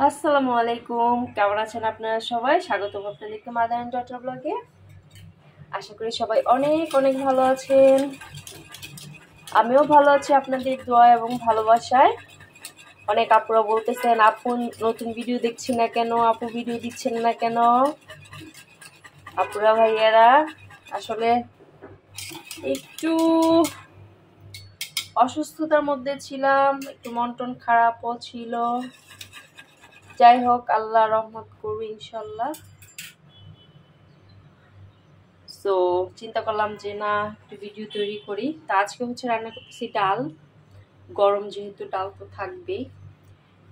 আসসালামু আলাইকুম, কেমন আছেন আপনারা সবাই? স্বাগতম আপনাদেরকে মাদার ডটার ব্লগে। আশা করি সবাই অনেক অনেক ভালো আছেন। আমিও ভালো আছি আপনাদের দোয়া এবং ভালোবাসায়। অনেক আপুরা বলতেছেন, আপু নতুন ভিডিও দেখছি না কেন, আপু ভিডিও দিচ্ছেন না কেন। আপুরা ভাইয়ারা, আসলে একটু অসুস্থতার মধ্যে ছিলাম, একটু মন টন খারাপও ছিল। যাই হোক, আল্লাহ রহমত করবে ইনশাল্লাহ। সো চিন্তা করলাম যে না, একটু ভিডিও তৈরি করি। তা আজকে হচ্ছে রান্না করতেছি ডাল। গরম যেহেতু, ডাল তো থাকবেই।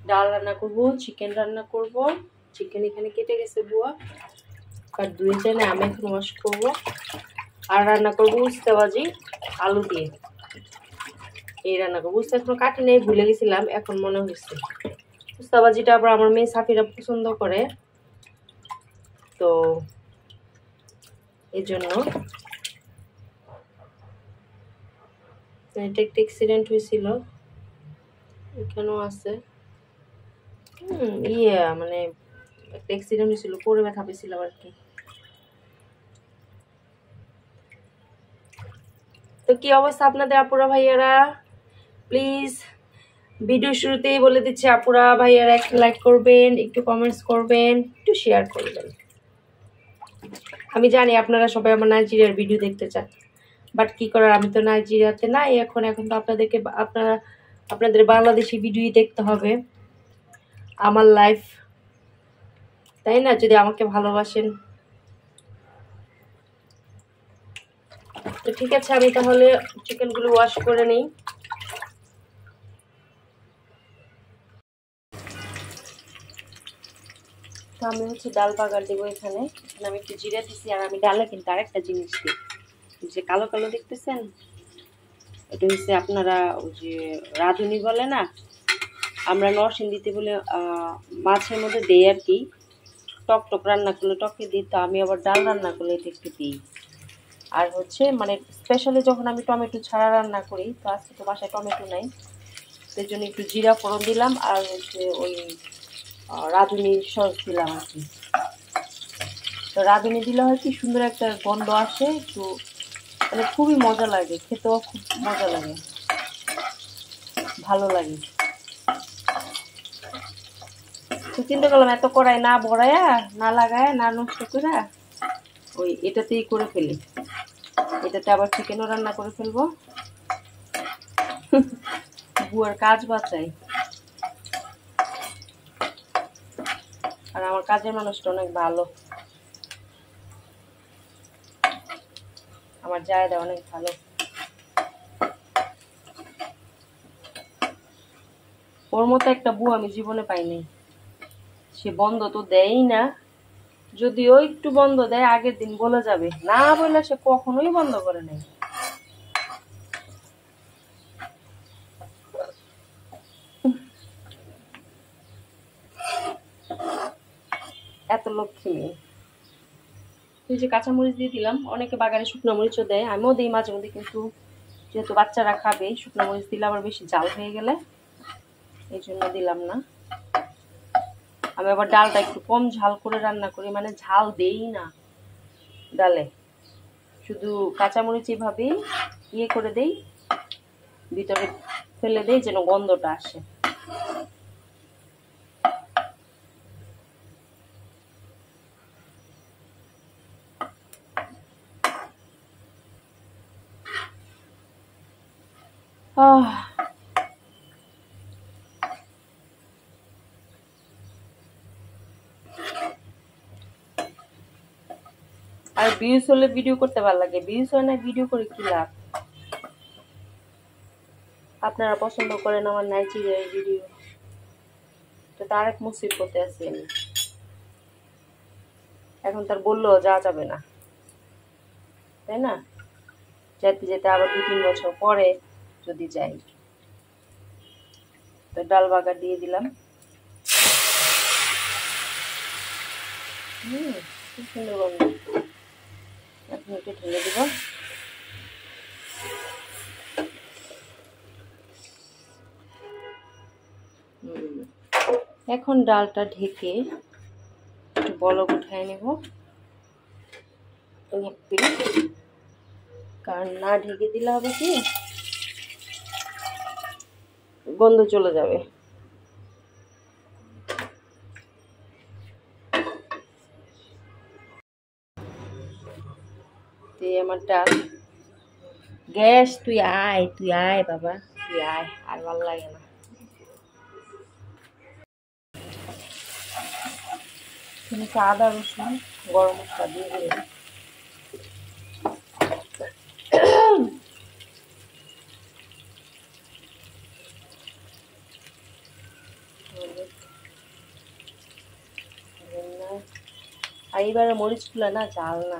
ডাল রান্না করব, চিকেন রান্না করব। চিকেন এখানে কেটে গেছে বুয়া, কাট ধুয়ে যায় না, আমি এখন ওয়াশ করব। আর রান্না করবো উস্তা ভাজি আলু দিয়ে। এই রান্না করবো। উস্তা এখনো কাটি নেই, ভুলে গেছিলাম, এখন মনে হচ্ছে। উস্তা ভাজিটা আবার আমার মেয়ে সাফিরা পছন্দ করে, তো এই জন্য। এটা একটা অ্যাক্সিডেন্ট হয়েছিল, এখানেও আছে। মানে একটা অ্যাক্সিডেন্ট হয়েছিল, পরে ব্যথা পেয়েছিলাম আর কি। তো কি অবস্থা আপনাদের আপুরা ভাইয়ারা? প্লিজ ভিডিও শুরুতেই বলে দিচ্ছি, আপুরা ভাইয়ারা একটা লাইক করবেন, একটু কমেন্টস করবেন, একটু শেয়ার করবেন। আমি জানি আপনারা সবাই আমার নাইজেরিয়ার ভিডিও দেখতে চান, বাট কি করার, আমি তো নাইজেরিয়াতে নাই এখন। তো আপনাদেরকে আপনাদের বাংলাদেশি ভিডিওই দেখতে হবে, আমার লাইফ, তাই না? যদি আমাকে ভালোবাসেন তো ঠিক আছে। আমি তাহলে চিকেনগুলো ওয়াশ করে নিই। তো আমি হচ্ছে ডাল বাগার দেবো এখানে। আমি একটু জিরা দিচ্ছি, আর আমি ডালে কিন্তু আরেকটা জিনিস দিই, যে কালো কালো দেখতেছেন, এটা হচ্ছে আপনারা ওই যে রাঁধুনি বলে না, আমরা নরসিংদীতে বলে মাছের মধ্যে দেই আর কি। টক টক রান্না করলে টকে দিই, তো আমি আবার ডাল রান্না করলে এটা একটু দিই। আর হচ্ছে মানে স্পেশালি যখন আমি টমেটো ছাড়া রান্না করি, তো আজকে তো বাসায় টমেটো নাই, সেই জন্য একটু জিরা ফোড়ন দিলাম, আর হচ্ছে ওই রাঁধুনি সস দিলাম আর কি। তো রাঁধুনি দিলে হয় কি, সুন্দর একটা গন্ধ আসে, একটু মানে খুবই মজা লাগে, খেতেও খুব মজা লাগে, ভালো লাগে। তো চিন্তা করলাম এত কড়াই না ভরায়া, না লাগায়, না নষ্ট করে ওই এটাতেই করে ফেলি। এটাতে আবার চিকেনও রান্না করে ফেলবো, বুয়ার কাজ বাঁচাই। আর আমার কাজের মানুষটা অনেক ভালো, আমার জায়গা অনেক ভালো। ওর মতো একটা বউ আমি জীবনে পাইনি। সে বন্ধ তো দেয়ই না, যদিও একটু বন্ধ দেয় আগের দিন বলে যাবে, না বললে সে কখনোই বন্ধ করে নাই। এত লক্ষ্মী মেয়ে। তুই যে কাঁচামরিচ দিয়ে দিলাম, অনেকে বাগানে শুকনো মরিচও দেয়, আমিও দিই মাঝে মধ্যে, কিন্তু যেহেতু বাচ্চারা খাবে, শুকনো মরিচ দিলে আবার বেশি ঝাল হয়ে গেলে এই জন্য দিলাম না। আমি আবার ডালটা একটু কম ঝাল করে রান্না করি, মানে ঝাল দেই না ডালে, শুধু কাঁচামরিচ এভাবেই করে দেই, ভিতরে ফেলে দেই যেন গন্ধটা আসে। আর ভিউজ হলে ভিডিও করতে ভালো লাগে, ভিউজ হয় না ভিডিও করে কি লাভ? আপনারা পছন্দ করেন আমার নাইজেরিয়ার ভিডিও, তো তার এক মুসিবতে আছি আমি, এখন তার বললেও যাওয়া যাবে না, তাই না? যেতে যেতে আবার 2-3 বছর পরে যদি যাই। তো ডাল বাগার দিয়ে দিলাম। খুব সুন্দর গন্ধ। এখন একটু ঢেলে দিব। এখন ডালটা ঢেকে একটু বলক উঠায় নেব, কারণ না ঢেকে দিলে হবে কি গন্ধ চলে যাবে। আমার ডাল গ্যাস, তুই আয় বাবা, তুই আয়, আর ভালো লাগে না। তুমি আদা রসুন গরম মশলা দিয়ে দিলাম। আর এইবারে মরিচগুলো না ঝাল না,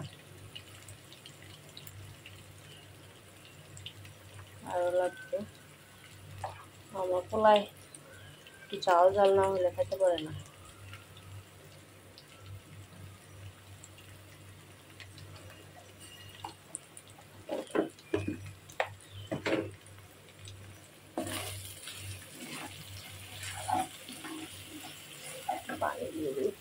আরো লাগবে। আমার পোলায় একটু ঝাল ঝাল না হলে খেতে পারে না। পানি দিয়ে দিই।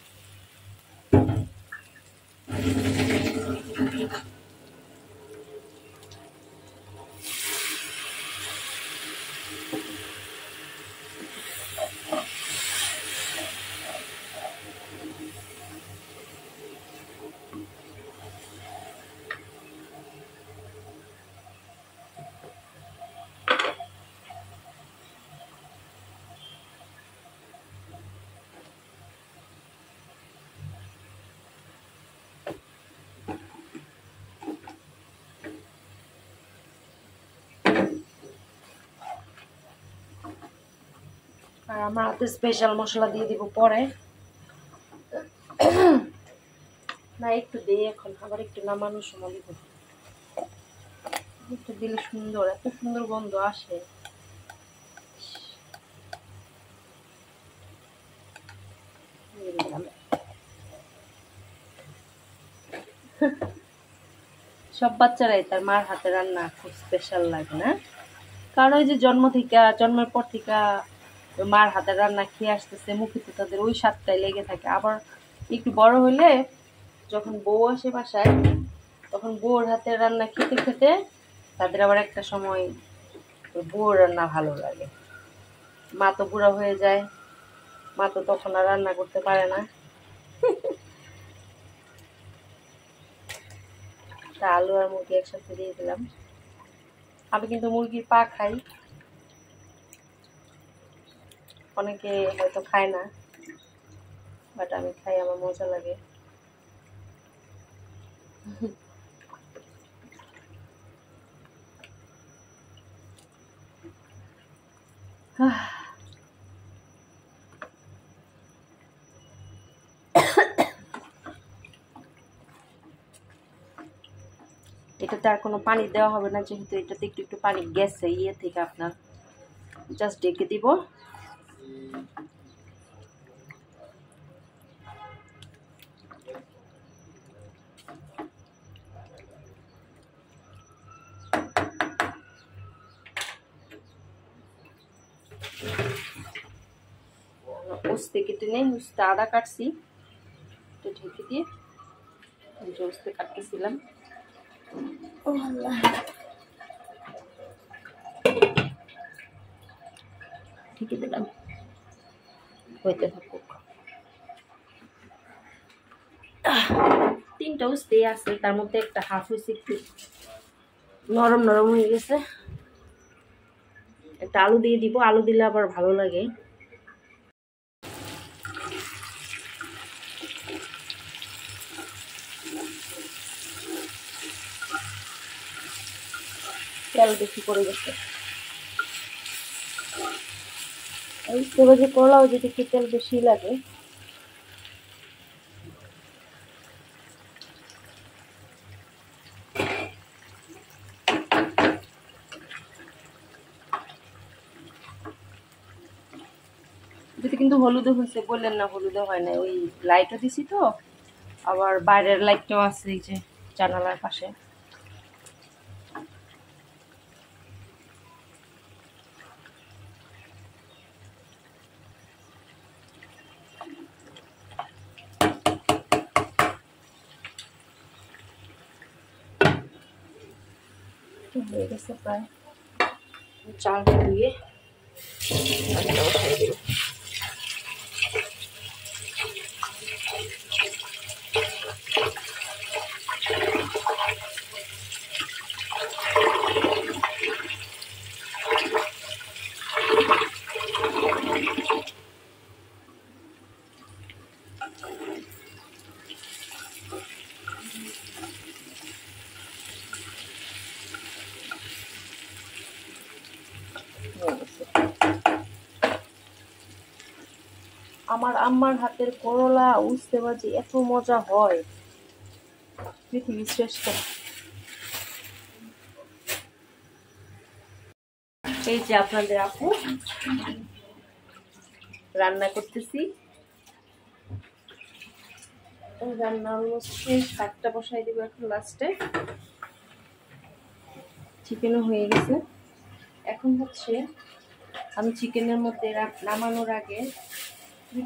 আর আমার হাতে স্পেশাল মশলা দিয়ে দিব পরে, না একটু দিই এখন, আবার একটু নামানোর সময় দিব। একটু দিলে সুন্দর, এত সুন্দর গন্ধ আসে। সব বাচ্চারাই তার মার হাতে রান্না খুব স্পেশাল লাগে না, কারণ ওই যে জন্মের পর থেকে মার হাতে রান্না খেয়ে আসতেছে, মুখে তো তাদের ওই স্বাদটাই লেগে থাকে। আবার একটু বড় হলে যখন বউ আসে বাসায়, তখন বউর হাতের রান্না খেতে খেতে তাদের আবার একটা সময় বউর রান্না ভালো লাগে। মা তো বুড়া হয়ে যায়, মা তো তখন আর রান্না করতে পারে না। তা আলু আর মুরগি একসাথে দিয়ে দিলাম। আমি কিন্তু মুরগির পা খাই, অনেকে হয়তো খায় না, বাট আমি খাই, আমার মজা লাগে। এটাতে আর কোনো পানি দেওয়া হবে না, যেহেতু এটাতে একটু একটু পানি গেছে ইয়ে থেকে, আপনার জাস্ট ডেকে দিব। উস্তে কেটে নেই, উস্তে আদা কাটছি, একটু ঢেকে দিয়ে উস্তে কাটতেছিলাম। ঢেকে দিলাম, হইতে থাকুক। 3টা উস্তে আছে, তার মধ্যে একটা হাফ হয়েছে একটু নরম নরম হয়ে গেছে। একটা আলু দিয়ে দিব, আলু দিলে আবার ভালো লাগে। তেল বেশি পড়ে গেছে, উস্তে ভাজি করলাও যদি একটু তেল বেশি লাগে। যদি কিন্তু হলুদও হয়েছে বললেন না, হলুদও হয় না, ওই লাইটও দিছি তো, আবার বাইরের লাইটটাও আছে এই যে জানালার পাশে। হয়ে গেছে প্রায়। চালটা ধুয়ে বসাই দেব। আমার আম্মার হাতের করলা উস্তে ভাজি এত মজা হয়, পৃথিবীর শ্রেষ্ঠ। এই যে আপনাদের আপু রান্না করতেছি, রান্না অলমোস্ট শেষ, ভাতটা বসাই দিব এখন লাস্টে। চিকেনও হয়ে গেছে। এখন হচ্ছে আমি চিকেনের মধ্যে নামানোর আগে দুই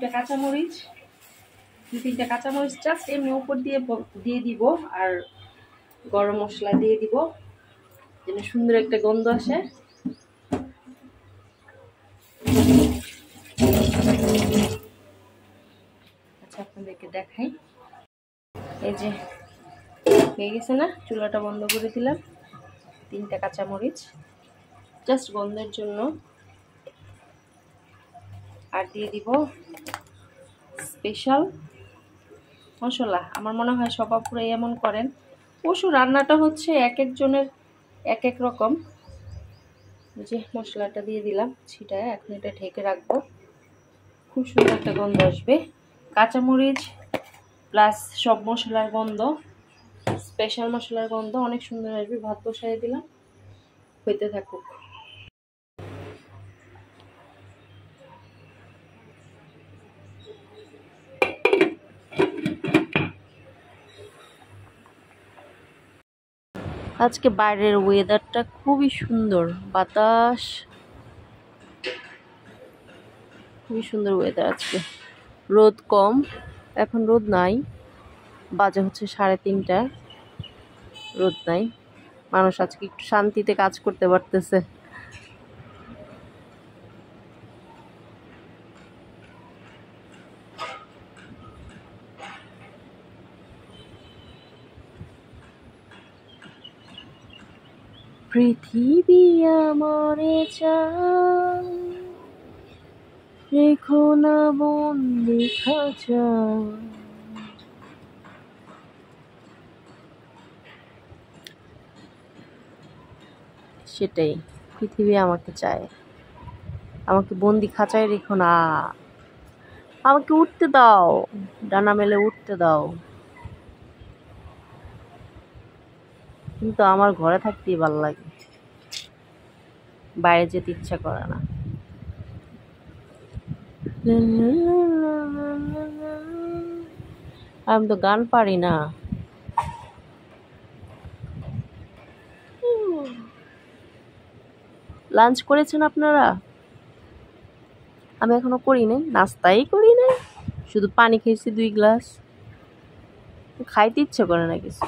তিনটা কাঁচামরিচ জাস্ট এমনি উপর দিয়ে দিব, আর গরম মশলা দিয়ে দিব যেন সুন্দর একটা গন্ধ আসে। আচ্ছা আপনাদেরকে দেখাই, এই যে হয়ে গেছে না, চুলাটা বন্ধ করে দিলাম। 3টা কাঁচামরিচ জাস্ট গন্ধের জন্য, আর দিয়ে দিব স্পেশাল মশলা। আমার মনে হয় সব আপুরাই এমন করেন, অবশ্য রান্নাটা হচ্ছে এক একজনের এক এক রকম। যে মশলাটা দিয়ে দিলাম ছিটায়, এখন এটা ঢেকে রাখবো, খুব সুন্দর একটা গন্ধ আসবে। কাঁচামরিচ প্লাস সব মশলার গন্ধ, স্পেশাল মশলার গন্ধ অনেক সুন্দর আসবে। ভাত বসাই দিলাম, হইতে থাকুক। আজকে বাইরের ওয়েদারটা খুবই সুন্দর, বাতাস, খুবই সুন্দর ওয়েদার আজকে। রোদ কম, এখন রোদ নাই, বাজে হচ্ছে 3:30, রোদ নাই। মানুষ আজকে একটু শান্তিতে কাজ করতে পারতেছে। পৃথিবী আমারে চায়, রেখো না বন্দি খাঁচায়। সেটাই, পৃথিবী আমাকে চায়, আমাকে বন্দি খাঁচায় রেখো না, আমাকে উঠতে দাও, ডানা মেলে উঠতে দাও। কিন্তু আমার ঘরে থাকতেই ভালো লাগে, বাইরে যেতে ইচ্ছা করে না। আমি তো গান পারি না। লাঞ্চ করেছেন আপনারা? আমি এখনো করি নাই, নাস্তাই করি নাই, শুধু পানি খেয়েছি 2 গ্লাস। খাইতে ইচ্ছে করে না কিছু,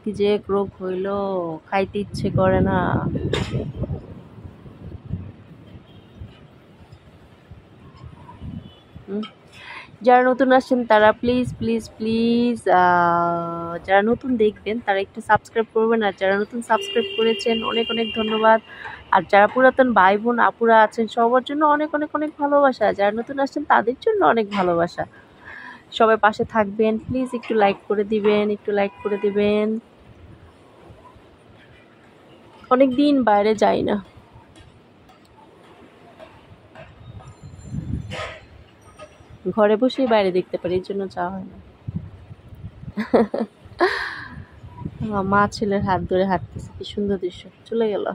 কি যে এক রোগ হইল, খাইতে ইচ্ছে করে না। যারা নতুন আসছেন তারা প্লিজ প্লিজ প্লিজ, যারা নতুন দেখবেন তারা একটু সাবস্ক্রাইব করবেন, আর যারা নতুন সাবস্ক্রাইব করেছেন অনেক অনেক ধন্যবাদ। আর যারা পুরাতন ভাই বোন আপুরা আছেন সবার জন্য অনেক অনেক অনেক ভালোবাসা, যারা নতুন আসছেন তাদের জন্য অনেক ভালোবাসা। সবাই পাশে থাকবেন প্লিজ, একটু লাইক করে দিবেন, একটু লাইক করে দিবেন। অনেক দিন বাইরে যাই না, ঘরে বসেই বাইরে দেখতে পারি, এর জন্য যাওয়া হয় না। মা ছেলের হাত ধরে হাঁটতেছে, কি সুন্দর দৃশ্য। চলে গেল।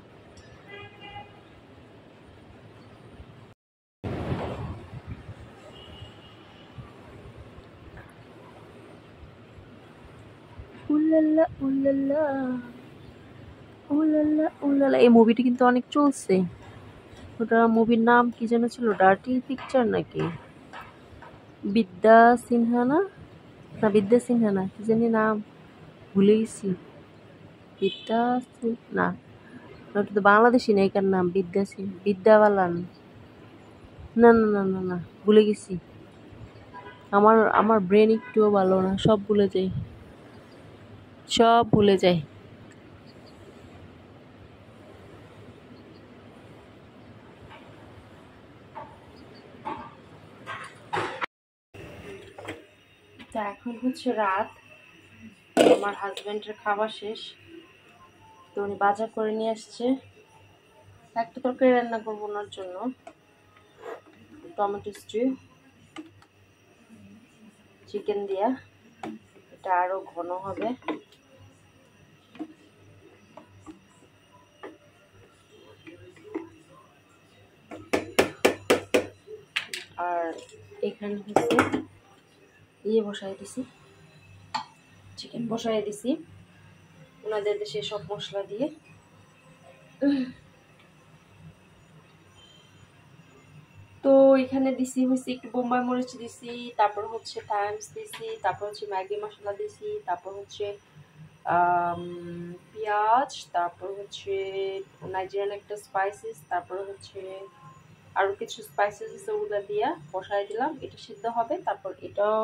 উল্লাল্লা উল্লাল্লা উল্লাল্লা উল্লাল্লা, এই মুভিটি কিন্তু অনেক চলছে। ওটা মুভির নাম কি যেন ছিল, ডার্টি পিকচার নাকি, বিদ্যা সিনহা না, বিদ্যা সিনহা না, কি জানি নাম, ভুলে গেছি। বিদ্যাসিন না, ওটা তো বাংলাদেশি নায়িকার নাম বিদ্যাসিন, বিদ্যা বালান। না না না না না, ভুলে গেছি। আমার আমার ব্রেন একটুও ভালো না, সব ভুলে যাই, সব ভুলে যাই। তা এখন হচ্ছে রাত, আমার হাজবেন্ডের খাওয়া শেষ, তো উনি বাজার করে নিয়ে আসছে। একটা তরকারি রান্না করবো ওনার জন্য, টমেটো স্টিউ চিকেন দিয়া, এটা আরো ঘন হবে। আর এখানে হচ্ছে বসাই দিছি, চিকেন বসাই দিছি ওনাদের দেশে সব মশলা দিয়ে। তো এখানে দিছি হচ্ছে একটু বোম্বাই মরিচ দিছি, তারপর হচ্ছে টাইমস দিছি, তারপর হচ্ছে ম্যাগি মশলা দিছি, তারপর হচ্ছে পেঁয়াজ, তারপর হচ্ছে নাইজেরিয়ান একটা স্পাইসেস, তারপর হচ্ছে আরো কিছু স্পাইসেস আছে, ওগুলো দিয়া বসাই দিলাম। এটা সিদ্ধ হবে, তারপর এটাও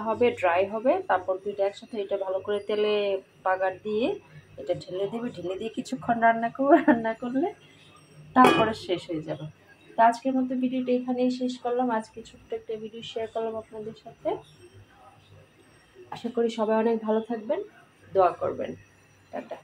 হবে, ড্রাই হবে, তারপর দুইটা একসাথে এটা ভালো করে তেলে বাগার দিয়ে এটা ঢেলে দেবে, ঢেলে দিয়ে কিছুক্ষণ রান্না করবো, রান্না করলে তারপরে শেষ হয়ে যাবে। তো আজকের মতো ভিডিওটা এখানেই শেষ করলাম। আজকে ছোট্ট একটা ভিডিও শেয়ার করলাম আপনাদের সাথে। আশা করি সবাই অনেক ভালো থাকবেন, দোয়া করবেন। টাটা।